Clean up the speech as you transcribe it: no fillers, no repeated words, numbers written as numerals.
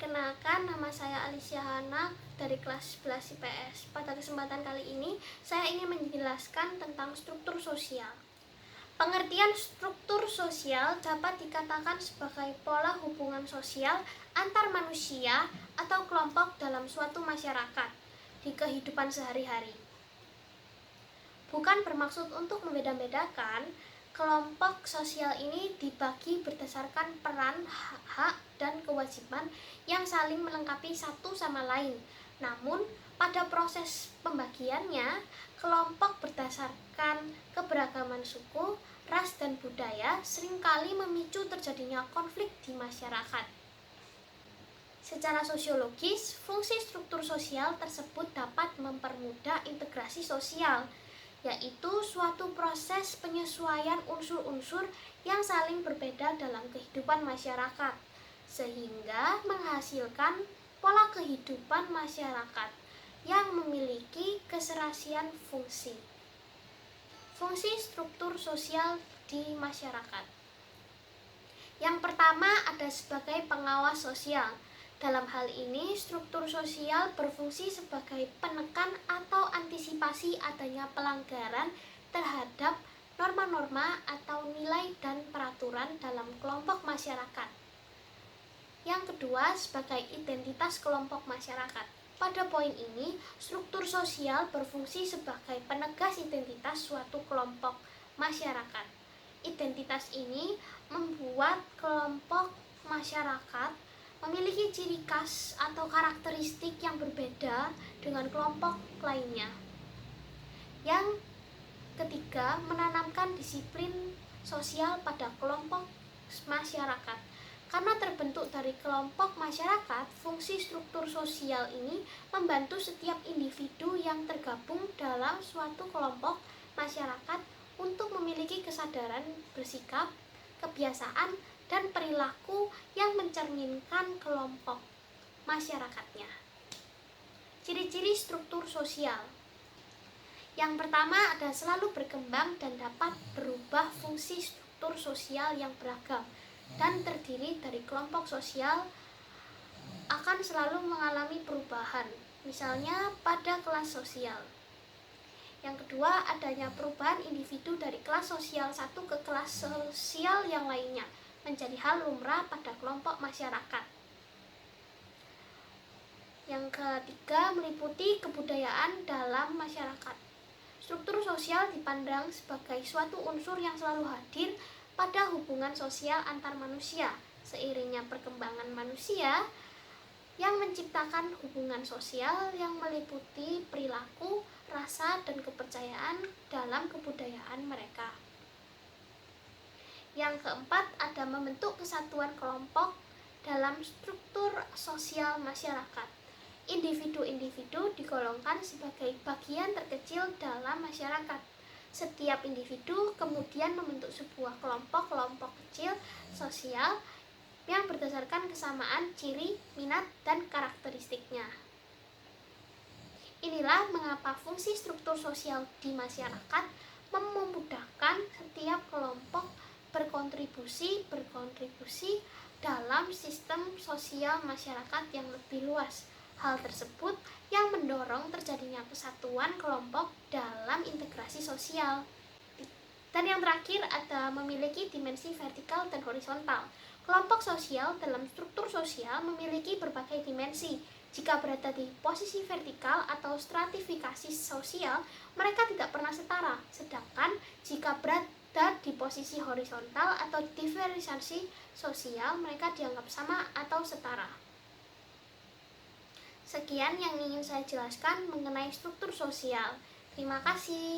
Perkenalkan, nama saya Alicia Hana dari kelas 11 IPS. Pada kesempatan kali ini, saya ingin menjelaskan tentang struktur sosial. Pengertian struktur sosial dapat dikatakan sebagai pola hubungan sosial antar manusia atau kelompok dalam suatu masyarakat di kehidupan sehari-hari. Bukan bermaksud untuk membeda-bedakan, kelompok sosial ini dibagi berdasarkan peran, hak, dan kewajiban yang saling melengkapi satu sama lain. Namun, pada proses pembagiannya, kelompok berdasarkan keberagaman suku, ras, dan budaya seringkali memicu terjadinya konflik di masyarakat. Secara sosiologis, fungsi struktur sosial tersebut dapat mempermudah integrasi sosial, yaitu suatu proses penyesuaian unsur-unsur yang saling berbeda dalam kehidupan masyarakat, sehingga menghasilkan pola kehidupan masyarakat yang memiliki keserasian fungsi. Fungsi struktur sosial di masyarakat. Yang pertama ada sebagai pengawas sosial. Dalam hal ini, struktur sosial berfungsi sebagai penekan atau antisipasi adanya pelanggaran terhadap norma-norma atau nilai dan peraturan dalam kelompok masyarakat. Yang kedua, sebagai identitas kelompok masyarakat. Pada poin ini, struktur sosial berfungsi sebagai penegas identitas suatu kelompok masyarakat. Identitas ini membuat kelompok masyarakat memiliki ciri khas atau karakteristik yang berbeda dengan kelompok lainnya. Yang ketiga, menanamkan disiplin sosial pada kelompok masyarakat. Karena terbentuk dari kelompok masyarakat, fungsi struktur sosial ini membantu setiap individu yang tergabung dalam suatu kelompok masyarakat untuk memiliki kesadaran bersikap, kebiasaan, dan perilaku yang mencerminkan kelompok masyarakatnya. Ciri-ciri struktur sosial. Yang pertama ada selalu berkembang dan dapat berubah. Fungsi struktur sosial yang beragam dan terdiri dari kelompok sosial akan selalu mengalami perubahan, misalnya pada kelas sosial. Yang kedua, adanya perubahan individu dari kelas sosial satu ke kelas sosial yang lainnya menjadi hal lumrah pada kelompok masyarakat. Yang ketiga, meliputi kebudayaan dalam masyarakat. Struktur sosial dipandang sebagai suatu unsur yang selalu hadir pada hubungan sosial antar manusia. Seiringnya perkembangan manusia yang menciptakan hubungan sosial yang meliputi perilaku, rasa, dan kepercayaan dalam kebudayaan mereka. Yang keempat, ada membentuk kesatuan kelompok dalam struktur sosial masyarakat. Individu-individu digolongkan sebagai bagian terkecil dalam masyarakat. Setiap individu kemudian membentuk sebuah kelompok-kelompok kecil sosial yang berdasarkan kesamaan ciri, minat, dan karakteristiknya. Inilah mengapa fungsi struktur sosial di masyarakat memudahkan setiap kelompok berkontribusi dalam sistem sosial masyarakat yang lebih luas. Hal tersebut yang mendorong terjadinya kesatuan kelompok dalam integrasi sosial. Dan yang terakhir ada memiliki dimensi vertikal dan horizontal. Kelompok sosial dalam struktur sosial memiliki berbagai dimensi. Jika berada di posisi vertikal atau stratifikasi sosial, mereka tidak pernah setara. Sedangkan jika berada di posisi horizontal atau diferensiasi sosial, mereka dianggap sama atau setara. Sekian yang ingin saya jelaskan mengenai struktur sosial. Terima kasih.